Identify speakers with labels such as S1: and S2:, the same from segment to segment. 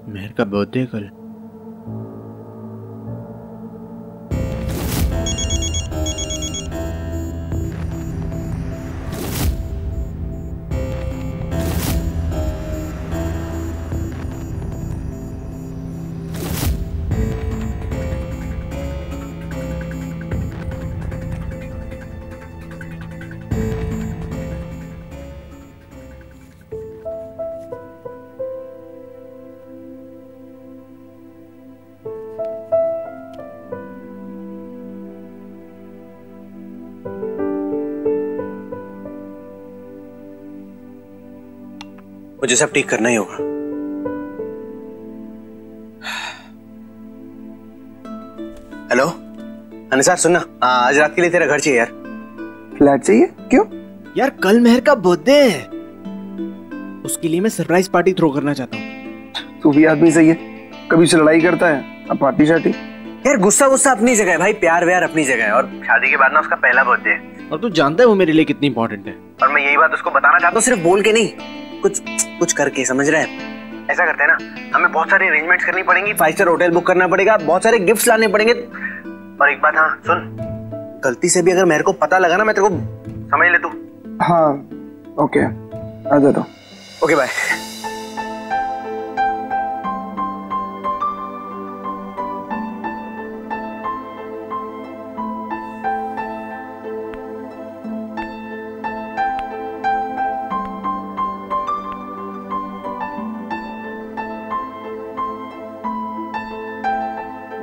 S1: मेहर का बर्थडे कल।
S2: मुझे सब ठीक करना ही होगा। हेलो अनिसार, सुनना, आज रात के लिए तेरा घर चाहिए यार।
S3: फ्लैट चाहिए? क्यों
S1: यार कल मेहर का बर्थडे है, उसके लिए मैं सरप्राइज पार्टी थ्रो करना चाहता हूँ।
S3: तू भी आदमी सही है, कभी से लड़ाई करता है, अब पार्टी शार्टी।
S2: यार गुस्सा गुस्सा अपनी जगह है भाई, प्यार व्यार अपनी जगह है, और शादी के बाद ना उसका पहला बर्थडे है।
S1: और तू जानता है वो मेरे लिए कितनी इंपॉर्टेंट है।
S2: और मैं यही बात उसको बताना चाहता हूँ, सिर्फ बोल के नहीं, कुछ करके, समझ रहे हैं? ऐसा करते हैं ना, हमें बहुत सारी अरेंजमेंट्स करनी पड़ेंगी, 5 स्टार होटल बुक करना पड़ेगा, बहुत सारे गिफ्ट्स लाने पड़ेंगे। और एक बात, हाँ सुन, गलती से भी अगर मेरे को पता लगा ना, मैं तेरे को, समझ ले तू।
S3: हाँ ओके, आ जाता हूँ।
S2: Okay bye.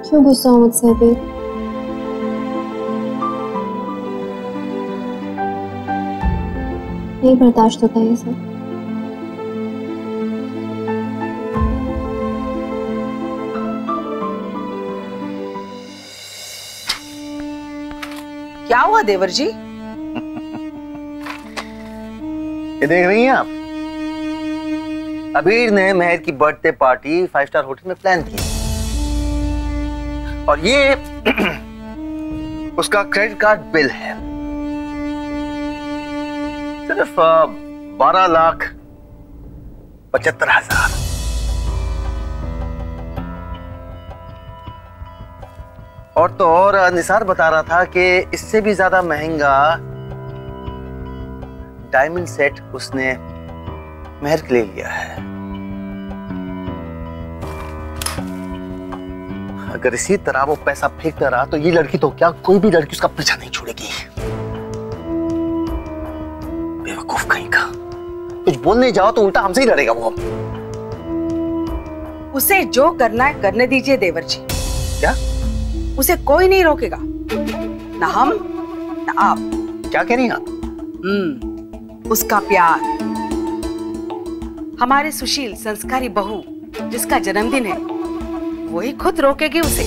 S4: क्यों गुस्सा हो मुझसे अभी? नहीं बर्दाश्त होता ये सब।
S5: क्या हुआ देवर जी?
S6: ये देख रही हैं आप, अबीर ने महर की बर्थडे पार्टी 5 स्टार होटल में प्लान की, और ये उसका क्रेडिट कार्ड बिल है, सिर्फ 12,75,000। और तो और निसार बता रहा था कि इससे भी ज्यादा महंगा डायमंड सेट उसने महर के लिए लिया है। अगर इसी तरह वो पैसा फेंकता रहा तो ये लड़की तो क्या, कोई भी लड़की उसका पीछा नहीं छोड़ेगी। बेवकूफ कहीं का, कुछ बोलने जाओ तो उल्टा हमसे ही लड़ेगा वो।
S5: उसे जो करना है करने दीजिए देवर जी।
S6: क्या?
S5: उसे कोई नहीं रोकेगा, ना हम ना आप।
S6: क्या कह रही हैं आप?
S5: उसका प्यार, हमारे सुशील संस्कारी बहू जिसका जन्मदिन है, वही खुद रोकेगी उसे।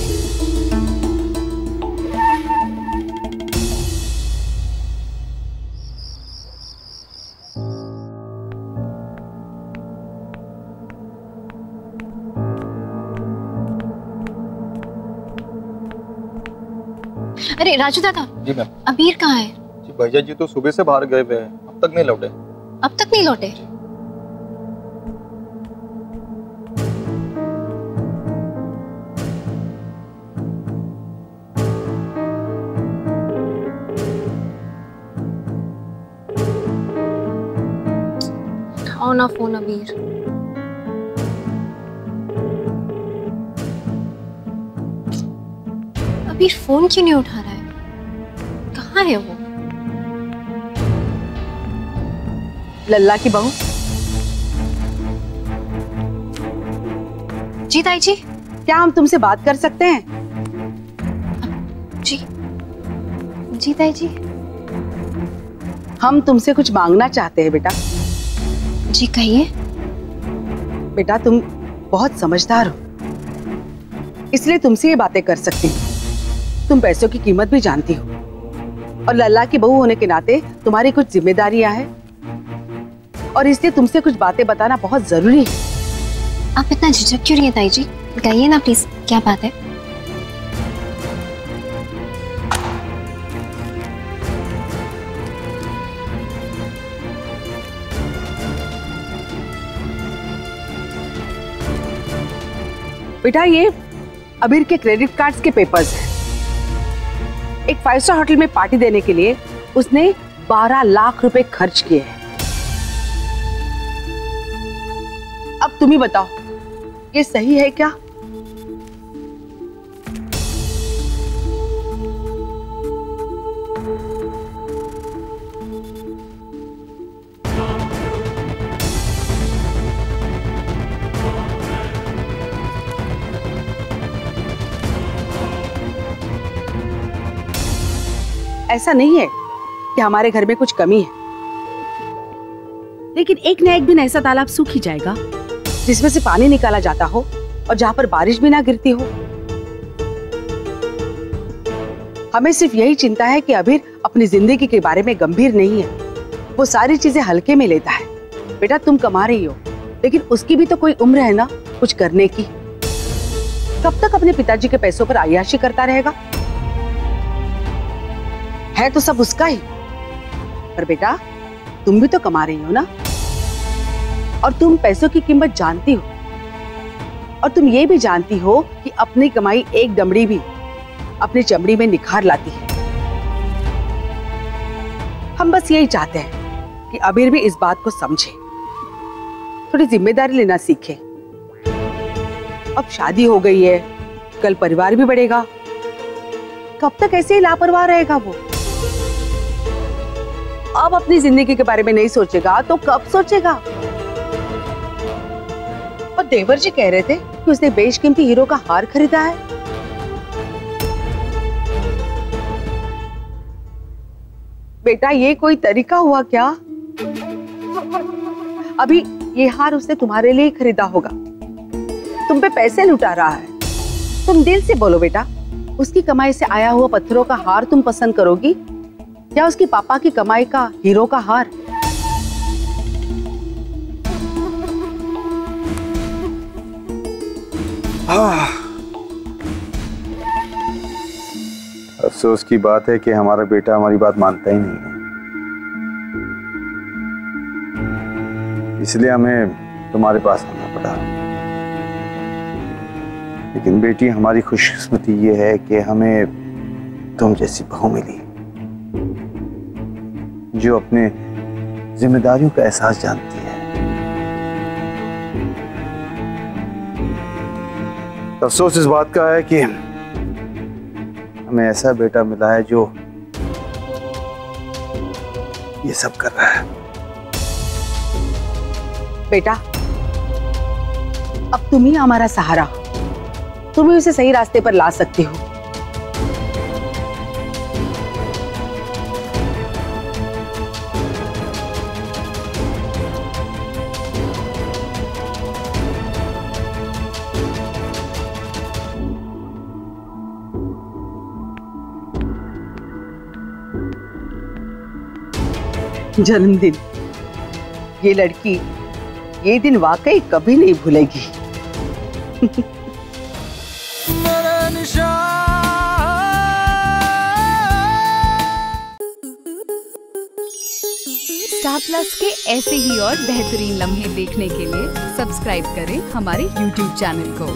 S4: अरे राजू दादा।
S7: जी मैम।
S4: अबीर कहाँ है?
S7: जी भैया जी तो सुबह से बाहर गए हुए हैं, अब तक नहीं लौटे।
S4: अब तक नहीं लौटे? उठाओ ना फोन अबीर। अबीर फोन क्यों नहीं उठा रहा है? कहाँ है वो?
S5: लल्ला की बहू।
S4: जी ताई जी।
S5: क्या हम तुमसे बात कर सकते हैं?
S4: जी जी ताई जी।
S5: हम तुमसे कुछ मांगना चाहते हैं बेटा।
S4: जी कहिए।
S5: बेटा तुम बहुत समझदार हो, इसलिए तुमसे ये बातें कर सकती हूँ। तुम पैसों की कीमत भी जानती हो, और लल्ला की बहू होने के नाते तुम्हारी कुछ जिम्मेदारियां हैं, और इसलिए तुमसे कुछ बातें बताना बहुत जरूरी है।
S4: आप इतना झिझक क्यों रही हैं ताई जी? कहिए ना प्लीज, क्या बात है?
S5: बेटा ये अबीर के क्रेडिट कार्ड्स के पेपर्स हैं। एक 5 स्टार होटल में पार्टी देने के लिए उसने 12 लाख रुपए खर्च किए हैं। अब तुम ही बताओ, ये सही है क्या? ऐसा नहीं है कि हमारे घर में कुछ कमी है, लेकिन एक न एक दिन ऐसा तालाब सूख ही जाएगा जिसमें से पानी निकाला जाता हो और जहां पर बारिश भी ना गिरती हो। हमें सिर्फ यही चिंता है कि अबीर अपनी जिंदगी के बारे में गंभीर नहीं है, वो सारी चीजें हल्के में लेता है। बेटा तुम कमा रही हो, लेकिन उसकी भी तो कोई उम्र है ना कुछ करने की। कब तक अपने पिताजी के पैसों पर अय्याशी करता रहेगा? है तो सब उसका ही, पर बेटा तुम भी तो कमा रही हो ना, और तुम पैसों की कीमत जानती हो, और तुम ये भी जानती हो कि अपनी कमाई एक दमड़ी भी अपनी चमड़ी में निखार लाती है। हम बस यही चाहते हैं कि अबीर भी इस बात को समझे, थोड़ी जिम्मेदारी लेना सीखे। अब शादी हो गई है, कल परिवार भी बढ़ेगा, कब तक ऐसे ही लापरवाह रहेगा वो? अब अपनी जिंदगी के बारे में नहीं सोचेगा तो कब सोचेगा? और देवर जी कह रहे थे कि उसने बेशकीमती हीरो का हार खरीदा है। बेटा ये कोई तरीका हुआ क्या? अभी ये हार उसने तुम्हारे लिए खरीदा होगा, तुम पे पैसे लुटा रहा है। तुम दिल से बोलो बेटा, उसकी कमाई से आया हुआ पत्थरों का हार तुम पसंद करोगी या उसकी पापा की कमाई का हीरो का हार?
S3: अफसोस की बात है कि हमारा बेटा हमारी बात मानता ही नहीं है, इसलिए हमें तुम्हारे पास आना पड़ा। लेकिन बेटी हमारी खुशकिस्मती ये है कि हमें तुम जैसी बहू मिली जो अपने जिम्मेदारियों का एहसास जानती है। अफसोस इस बात का है कि हमें ऐसा बेटा मिला है जो ये सब कर रहा है।
S5: बेटा अब तुम ही हमारा सहारा हो, तुम ही उसे सही रास्ते पर ला सकती हो। जन्मदिन, ये लड़की ये दिन वाकई कभी नहीं भूलेगी।
S8: स्टार प्लस के ऐसे ही और बेहतरीन लम्हे देखने के लिए सब्सक्राइब करें हमारे YouTube चैनल को।